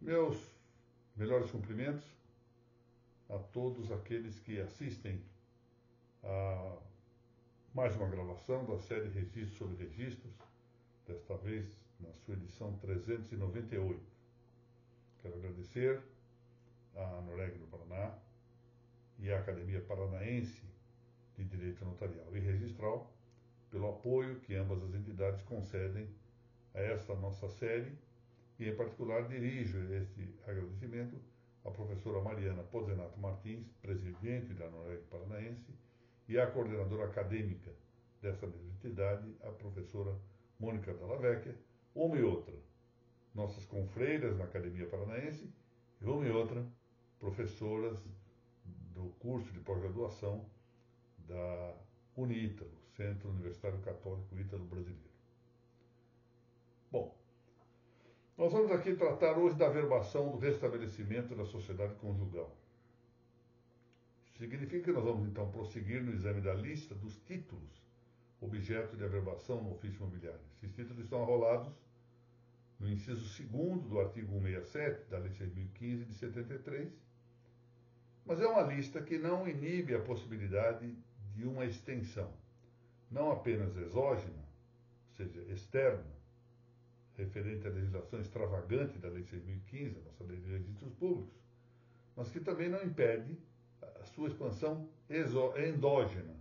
Meus melhores cumprimentos a todos aqueles que assistem a mais uma gravação da série Registros sobre Registros, desta vez na sua edição 398. Quero agradecer à Noreg do Paraná e à Academia Paranaense de Direito Notarial e Registral pelo apoio que ambas as entidades concedem a esta nossa série, e em particular dirijo este agradecimento à professora Mariana Pozzenato Martins, presidente da Noreg Paranaense, e à coordenadora acadêmica dessa mesma entidade, a professora Mônica Dalla Vecchia, uma e outra, nossas confreiras na Academia Paranaense, e uma e outra, professoras do curso de pós-graduação da UniÍtalo, Centro Universitário Católico Ítalo Brasileiro. Bom, nós vamos aqui tratar hoje da averbação do restabelecimento da sociedade conjugal. Significa que nós vamos então prosseguir no exame da lista dos títulos objeto de averbação no ofício imobiliário. Esses títulos estão arrolados no inciso 2º do artigo 167 da Lei 6.015 de 73, mas é uma lista que não inibe a possibilidade de uma extensão, não apenas exógena, ou seja, externa, referente à legislação extravagante da Lei 6.015, a nossa Lei de Registros Públicos, mas que também não impede a sua expansão endógena,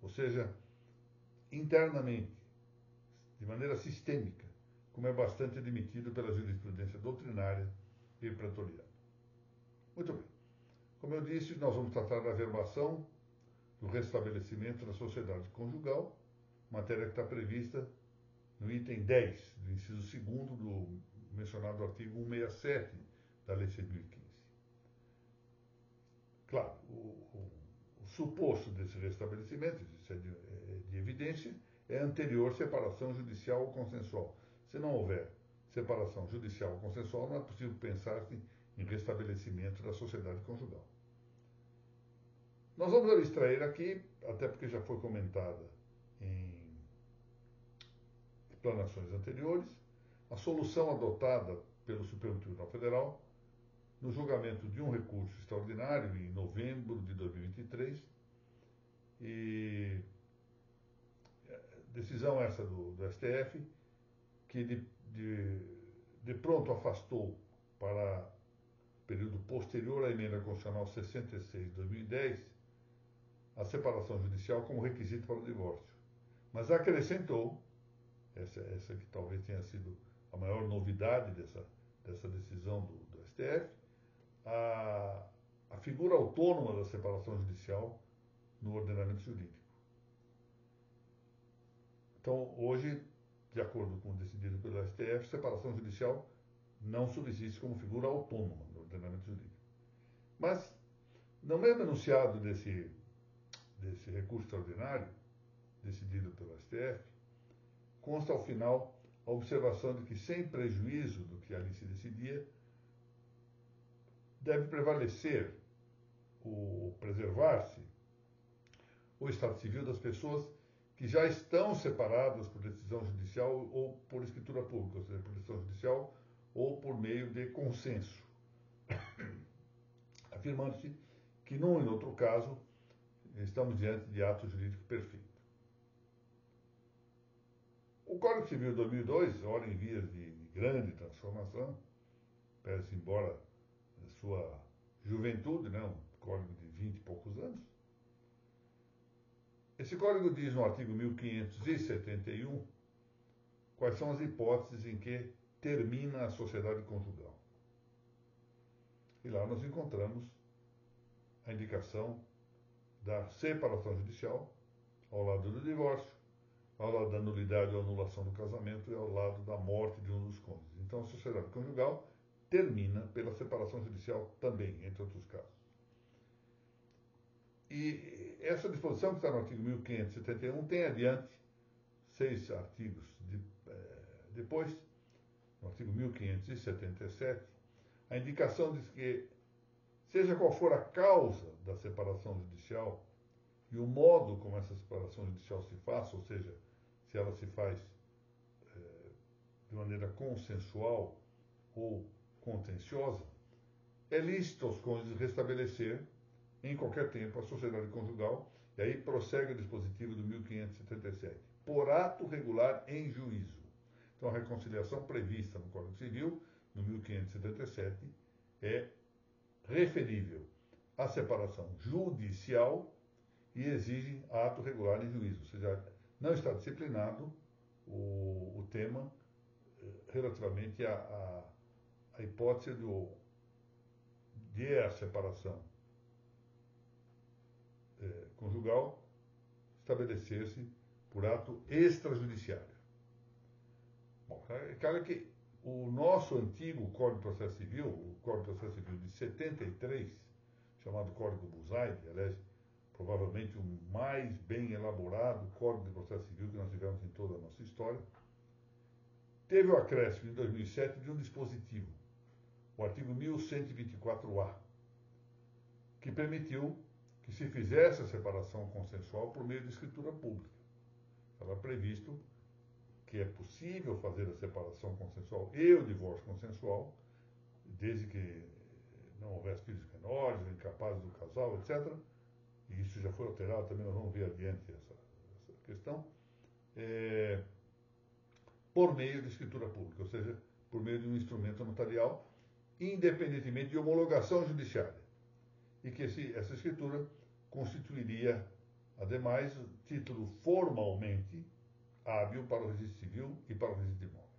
ou seja, internamente, de maneira sistêmica, como é bastante admitido pela jurisprudência doutrinária e pretoriana. Muito bem. Como eu disse, nós vamos tratar da averbação do restabelecimento da sociedade conjugal, matéria que está prevista no item 10 do inciso 2º do mencionado artigo 167 da Lei 6.015. Claro, o suposto desse restabelecimento, isso é de evidência, é a anterior separação judicial ou consensual. Se não houver separação judicial ou consensual, não é possível pensar-se em restabelecimento da sociedade conjugal. Nós vamos abstrair aqui, até porque já foi comentada em explanações anteriores, a solução adotada pelo Supremo Tribunal Federal no julgamento de um recurso extraordinário em novembro de 2023, e decisão essa do STF, que de pronto afastou para período posterior à emenda constitucional 66 de 2010 a separação judicial como requisito para o divórcio, mas acrescentou, essa que talvez tenha sido a maior novidade dessa decisão do STF, a figura autônoma da separação judicial no ordenamento jurídico. Então, hoje, de acordo com o decidido pelo STF, separação judicial não subsiste como figura autônoma no ordenamento jurídico. Mas, no mesmo enunciado desse recurso extraordinário, decidido pelo STF, consta ao final a observação de que, sem prejuízo do que ali se decidia, deve prevalecer preservar-se o estado civil das pessoas que já estão separadas por decisão judicial ou por escritura pública, ou seja, por decisão judicial ou por meio de consenso, afirmando-se que, num e no outro caso, estamos diante de ato jurídico perfeito. O Código Civil de 2002, ora em vias de grande transformação, pese embora sua juventude, né, um código de 20 e poucos anos, esse código diz no artigo 1571 quais são as hipóteses em que termina a sociedade conjugal. E lá nós encontramos a indicação da separação judicial, ao lado do divórcio, ao lado da nulidade ou anulação do casamento e ao lado da morte de um dos cônjuges. Então a sociedade conjugal termina pela separação judicial também, entre outros casos. E essa disposição que está no artigo 1571 tem adiante 6 artigos depois, no artigo 1577, a indicação diz que, seja qual for a causa da separação judicial e o modo como essa separação judicial se faça, ou seja, se ela se faz de maneira consensual ou contenciosa, é lícito aos cônjuges restabelecer, em qualquer tempo, a sociedade conjugal, e aí prossegue o dispositivo do 1577, por ato regular em juízo. Então, a reconciliação prevista no Código Civil, no 1577, é referível à separação judicial e exige ato regular em juízo, ou seja, não está disciplinado o tema relativamente à hipótese de a separação conjugal estabelecer-se por ato extrajudiciário. Bom, é claro que o nosso antigo Código de Processo Civil, o Código de Processo Civil de 73, chamado Código Buzaide, aliás, provavelmente o mais bem elaborado Código de Processo Civil que nós tivemos em toda a nossa história, teve o acréscimo em 2007 de um dispositivo, o artigo 1124-A, que permitiu que se fizesse a separação consensual por meio de escritura pública. Estava previsto que é possível fazer a separação consensual e o divórcio consensual, desde que não houvesse filhos menores, incapazes do casal, etc. E isso já foi alterado, também nós vamos ver adiante essa questão, por meio de escritura pública, ou seja, por meio de um instrumento notarial, independentemente de homologação judiciária. E que essa escritura constituiria, ademais, título formalmente hábil para o registro civil e para o registro de imóveis.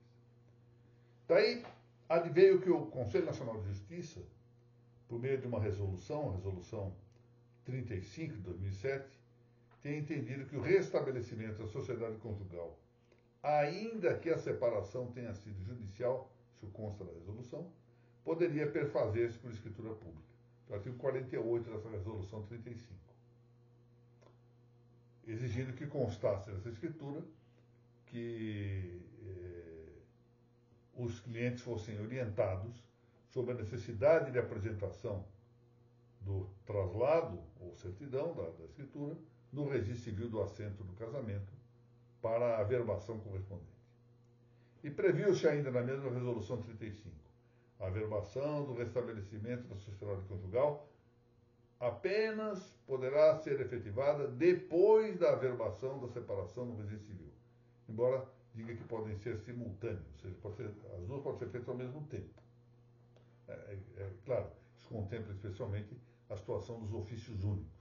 Daí adveio que o Conselho Nacional de Justiça, por meio de uma resolução, a resolução 35 de 2007, tem entendido que o restabelecimento da sociedade conjugal, ainda que a separação tenha sido judicial, isso consta da resolução, poderia perfazer-se por escritura pública. O artigo 48 dessa resolução 35. Exigindo que constasse nessa escritura que os clientes fossem orientados sobre a necessidade de apresentação do traslado ou certidão da escritura no registro civil do assento do casamento para a averbação correspondente. E previu-se ainda na mesma resolução 35 a averbação do restabelecimento da sociedade conjugal apenas poderá ser efetivada depois da averbação da separação no registro civil. Embora diga que podem ser simultâneos, ou seja, as duas podem ser feitas ao mesmo tempo. Claro, isso contempla especialmente a situação dos ofícios únicos.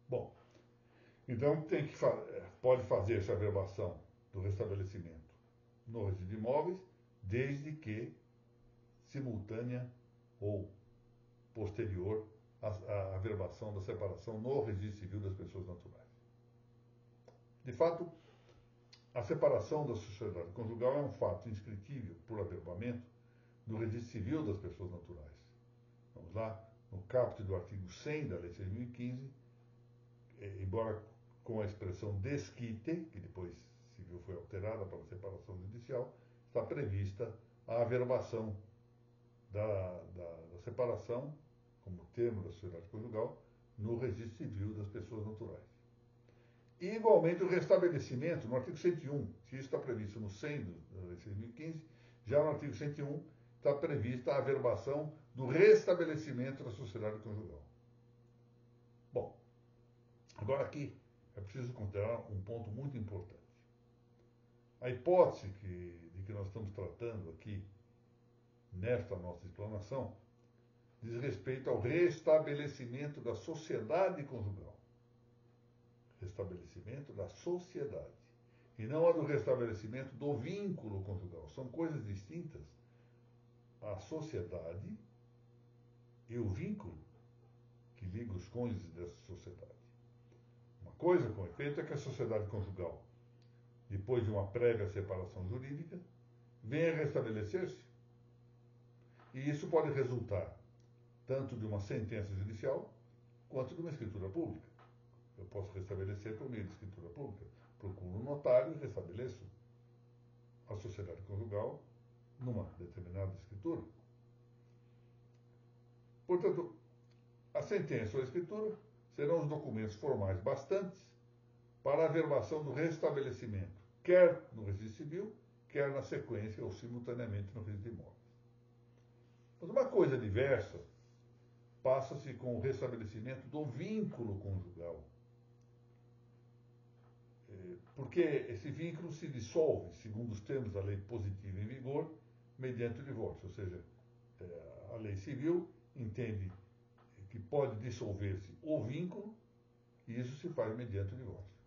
Bom, então pode fazer essa averbação do restabelecimento no registro de imóveis, desde que simultânea ou posterior à averbação da separação no registro civil das pessoas naturais. De fato, a separação da sociedade conjugal é um fato inscritível por averbamento no registro civil das pessoas naturais. Vamos lá, no caput do artigo 100 da Lei 6.015, embora com a expressão desquite, que depois civil foi alterada para a separação judicial, está prevista a averbação da separação, como termo da sociedade conjugal, no registro civil das pessoas naturais. E, igualmente, o restabelecimento, no artigo 101, se isso está previsto no 100 da Lei 6.015, já no artigo 101 está prevista a averbação do restabelecimento da sociedade conjugal. Bom, agora aqui é preciso considerar um ponto muito importante. A hipótese de que nós estamos tratando aqui, nesta nossa explanação, diz respeito ao restabelecimento da sociedade conjugal. Restabelecimento da sociedade. E não a do restabelecimento do vínculo conjugal. São coisas distintas. A sociedade e o vínculo que liga os cônjuges dessa sociedade. Uma coisa, com efeito, é que a sociedade conjugal, depois de uma prévia separação jurídica, venha a restabelecer-se. E isso pode resultar tanto de uma sentença judicial quanto de uma escritura pública. Eu posso restabelecer por meio de escritura pública. Procuro um notário e restabeleço a sociedade conjugal numa determinada escritura. Portanto, a sentença ou a escritura serão os documentos formais bastantes para a averbação do restabelecimento, quer no registro civil, quer na sequência ou simultaneamente no registro de imóveis. Mas uma coisa diversa passa-se com o restabelecimento do vínculo conjugal. Porque esse vínculo se dissolve, segundo os termos da lei positiva em vigor, mediante o divórcio. Ou seja, a lei civil entende que pode dissolver-se o vínculo e isso se faz mediante o divórcio.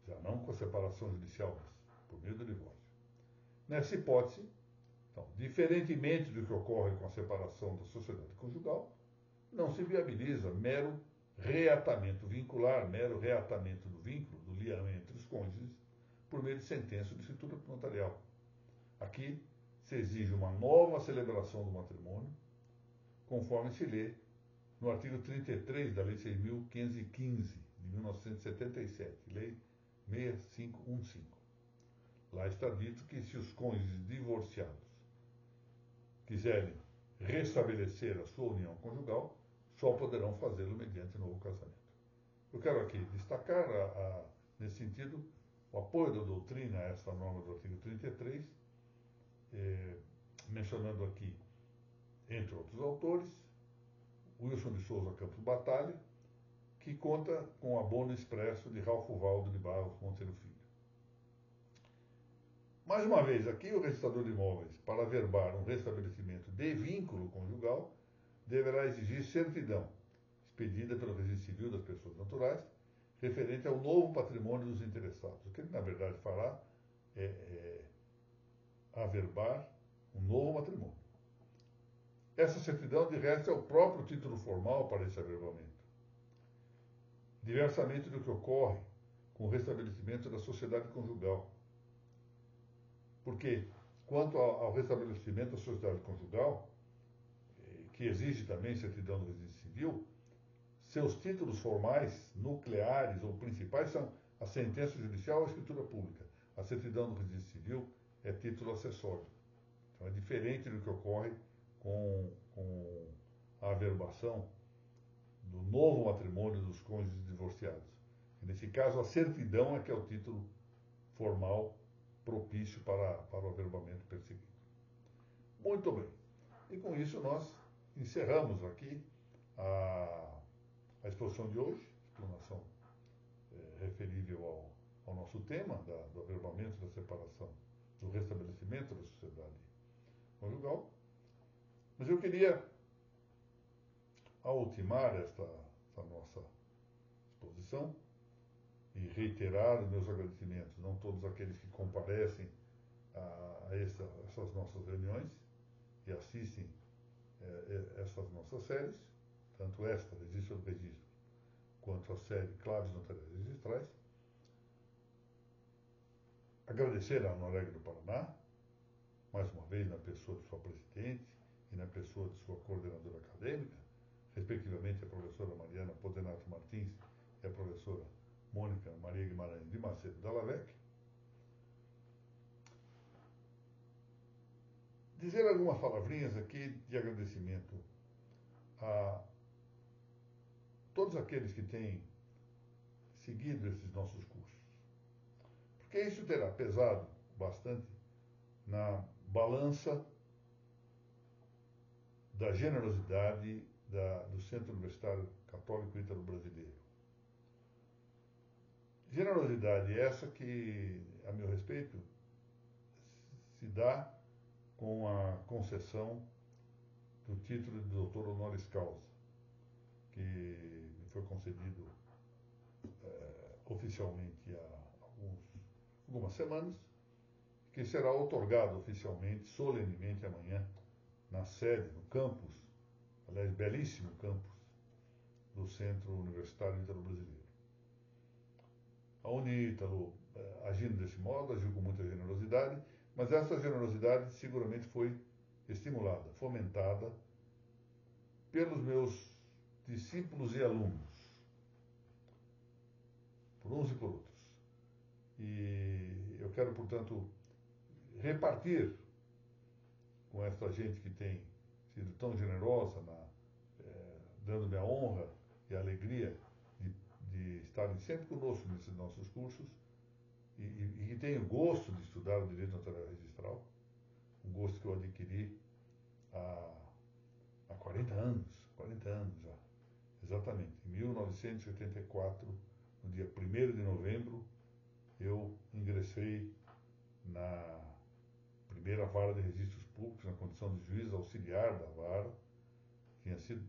Já não com a separação judicial, mas por meio do divórcio. Nessa hipótese, então, diferentemente do que ocorre com a separação da sociedade conjugal, não se viabiliza mero reatamento vincular, mero reatamento do vínculo, do liamento entre os cônjuges, por meio de sentença de escritura notarial. Aqui se exige uma nova celebração do matrimônio, conforme se lê no artigo 33 da Lei 6.515, de 1977, Lei 6515. Lá está dito que se os cônjuges divorciados quiserem restabelecer a sua união conjugal, só poderão fazê-lo mediante novo casamento. Eu quero aqui destacar, nesse sentido, o apoio da doutrina a esta norma do artigo 33, mencionando aqui, entre outros autores, Wilson de Souza Campos Batalha, que conta com o abono expresso de Ralfo Valdo de Barros Monteiro Filho. Mais uma vez, aqui o registrador de imóveis, para averbar um restabelecimento de vínculo conjugal, deverá exigir certidão, expedida pelo registro civil das pessoas naturais, referente ao novo patrimônio dos interessados. O que ele, na verdade, fará é averbar um novo matrimônio. Essa certidão, de resto, é o próprio título formal para esse averbamento. Diversamente do que ocorre com o restabelecimento da sociedade conjugal. Porque, quanto ao restabelecimento da sociedade conjugal, que exige também certidão do registro civil, seus títulos formais, nucleares ou principais são a sentença judicial ou a escritura pública. A certidão do registro civil é título acessório. Então é diferente do que ocorre com a averbação do novo matrimônio dos cônjuges divorciados. E nesse caso, a certidão é que é o título formal propício para o averbamento perseguido. Muito bem. E com isso nós encerramos aqui a exposição de hoje, explanação referível ao nosso tema do averbamento, da separação, do restabelecimento da sociedade conjugal. Mas eu queria, ao ultimar esta nossa exposição, e reiterar os meus agradecimentos, não todos aqueles que comparecem a essas nossas reuniões e assistem essas nossas séries, tanto esta, Registro do Registro, quanto a série Claves Notariais Registrais. Agradecer à Noregg do Paraná, mais uma vez na pessoa de sua presidente e na pessoa de sua coordenadora acadêmica, respectivamente a professora Mariana Podenato Martins e a professora Mônica Maria Guimarães de Macedo Dallavec. Dizer algumas palavrinhas aqui de agradecimento a todos aqueles que têm seguido esses nossos cursos. Porque isso terá pesado bastante na balança da generosidade do Centro Universitário Católico Ítalo Brasileiro. Generosidade essa que, a meu respeito, se dá com a concessão do título de doutor honoris causa, que me foi concedido oficialmente há algumas semanas, que será otorgado oficialmente, solenemente amanhã, na sede, no campus, aliás, belíssimo campus, do Centro Universitário Ítalo Brasileiro. A Unítalo, agindo desse modo, agiu com muita generosidade, mas essa generosidade seguramente foi estimulada, fomentada pelos meus discípulos e alunos, por uns e por outros. E eu quero, portanto, repartir com esta gente que tem sido tão generosa, dando-me a honra e a alegria de estarem sempre conosco nesses nossos cursos e que tenho gosto de estudar o direito notarial registral, um gosto que eu adquiri há há 40 anos já, exatamente. Em 1984, no dia 1º de novembro, eu ingressei na primeira vara de registros públicos, na condição de juiz auxiliar da vara.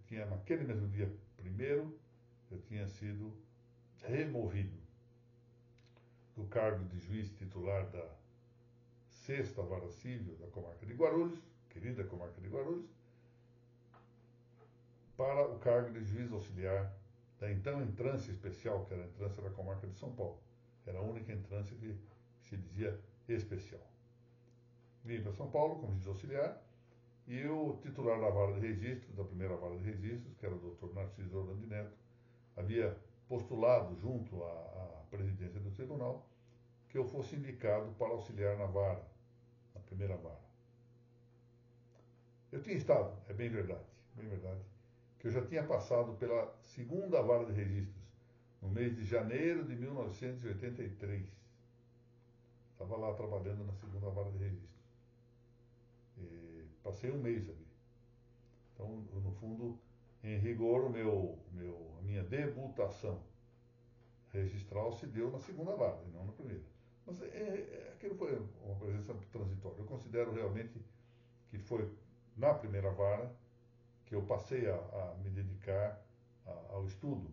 Tinha naquele mesmo dia 1º, eu tinha sido removido do cargo de juiz titular da 6ª Vara Civil da comarca de Guarulhos, querida comarca de Guarulhos, para o cargo de juiz auxiliar da então entrância especial, que era a entrância da comarca de São Paulo. Era a única entrância que se dizia especial. Vim para São Paulo como juiz auxiliar e o titular da vara de registros, da primeira vara de registros, que era o Dr. Narciso Orlando Neto, havia postulado junto à presidência do tribunal que eu fosse indicado para auxiliar na vara, na primeira vara. Eu tinha estado, é bem verdade, que eu já tinha passado pela 2ª vara de registros, no mês de janeiro de 1983. Estava lá trabalhando na 2ª vara de registros. E passei um mês ali. Então, no fundo, em rigor, a minha debutação registral se deu na 2ª vara, e não na primeira. Mas aquilo foi uma presença transitória. Eu considero realmente que foi na primeira vara que eu passei a me dedicar ao estudo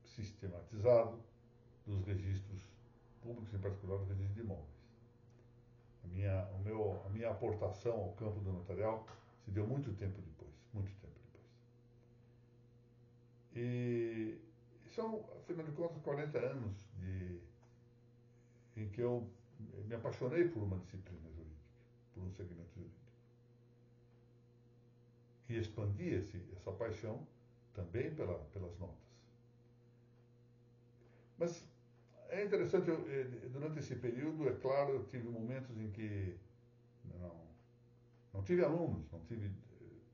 sistematizado dos registros públicos, em particular dos registros de imóveis. A minha aportação ao campo do notarial se deu muito tempo depois, muito tempo depois. E são, afinal de contas, 40 anos em que eu me apaixonei por uma disciplina jurídica, por um segmento jurídico. E expandi essa paixão também pelas notas. Mas é interessante, durante esse período, é claro, eu tive momentos em que não tive alunos,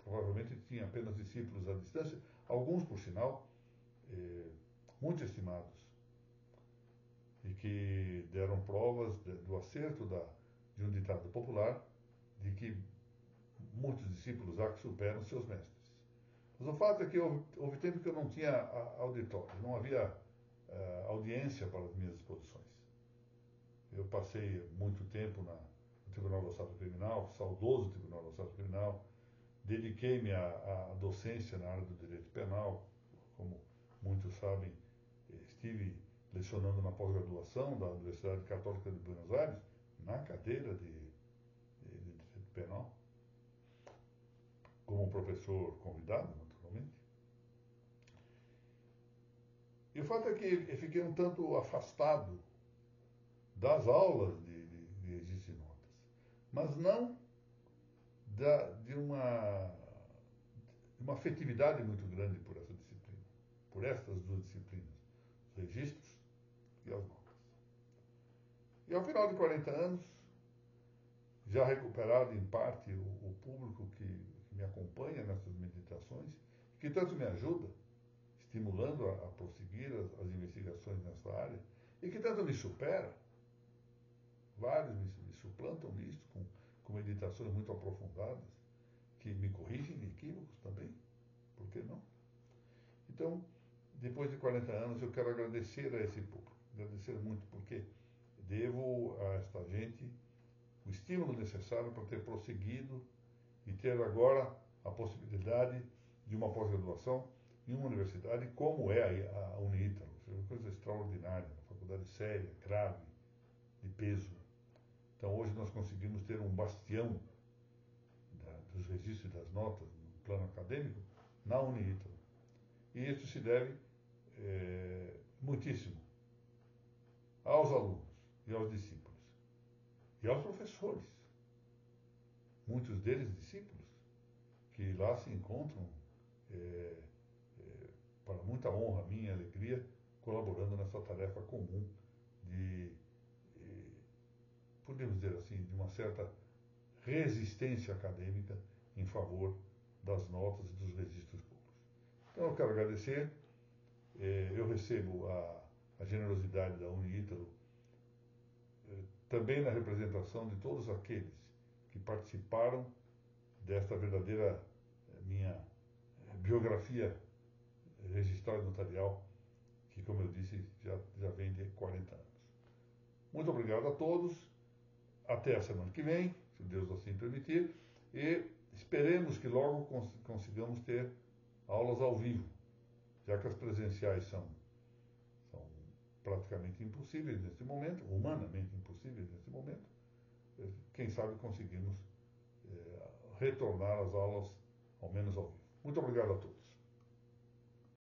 provavelmente tinha apenas discípulos à distância, alguns, por sinal, muito estimados, e que deram provas do acerto de um ditado popular, de que muitos discípulos há que superam seus mestres. Mas o fato é que houve tempo que eu não tinha auditório, não havia audiência para as minhas exposições. Eu passei muito tempo no Tribunal do Ação Criminal, saudoso Tribunal do Ação Criminal, dediquei-me à docência na área do direito penal, como muitos sabem, estive lecionando na pós-graduação da Universidade Católica de Buenos Aires, na cadeira de direito penal, como professor convidado, naturalmente. E o fato é que eu fiquei um tanto afastado das aulas de registro de notas, mas não de uma afetividade muito grande por essa disciplina, por estas duas disciplinas, os registros e as notas. E ao final de 40 anos, já recuperado em parte o público que me acompanha nessas meditações, que tanto me ajuda, estimulando a prosseguir as investigações nessa área, e que tanto me supera, vários me suplantam nisso, com meditações muito aprofundadas, que me corrigem de equívocos também, por que não? Então, depois de 40 anos, eu quero agradecer a esse público, agradecer muito, porque devo a esta gente o estímulo necessário para ter prosseguido e ter agora a possibilidade de uma pós-graduação em uma universidade como é a Uniítalo. É uma coisa extraordinária, uma faculdade séria, grave, de peso. Então hoje nós conseguimos ter um bastião dos registros e das notas no plano acadêmico na Uniítalo. E isso se deve muitíssimo aos alunos e aos discípulos e aos professores, muitos deles discípulos, que lá se encontram, para muita honra minha e alegria, colaborando nessa tarefa comum de, podemos dizer assim, de uma certa resistência acadêmica em favor das notas e dos registros públicos. Então eu quero agradecer, eu recebo a generosidade da Uniítalo, também na representação de todos aqueles que participaram desta verdadeira minha biografia registrada notarial, que, como eu disse, já vem de 40 anos. Muito obrigado a todos. Até a semana que vem, se Deus assim permitir. E esperemos que logo consigamos ter aulas ao vivo, já que as presenciais são praticamente impossíveis nesse momento, humanamente impossíveis nesse momento. Quem sabe conseguimos retornar às aulas, ao menos ao vivo. Muito obrigado a todos.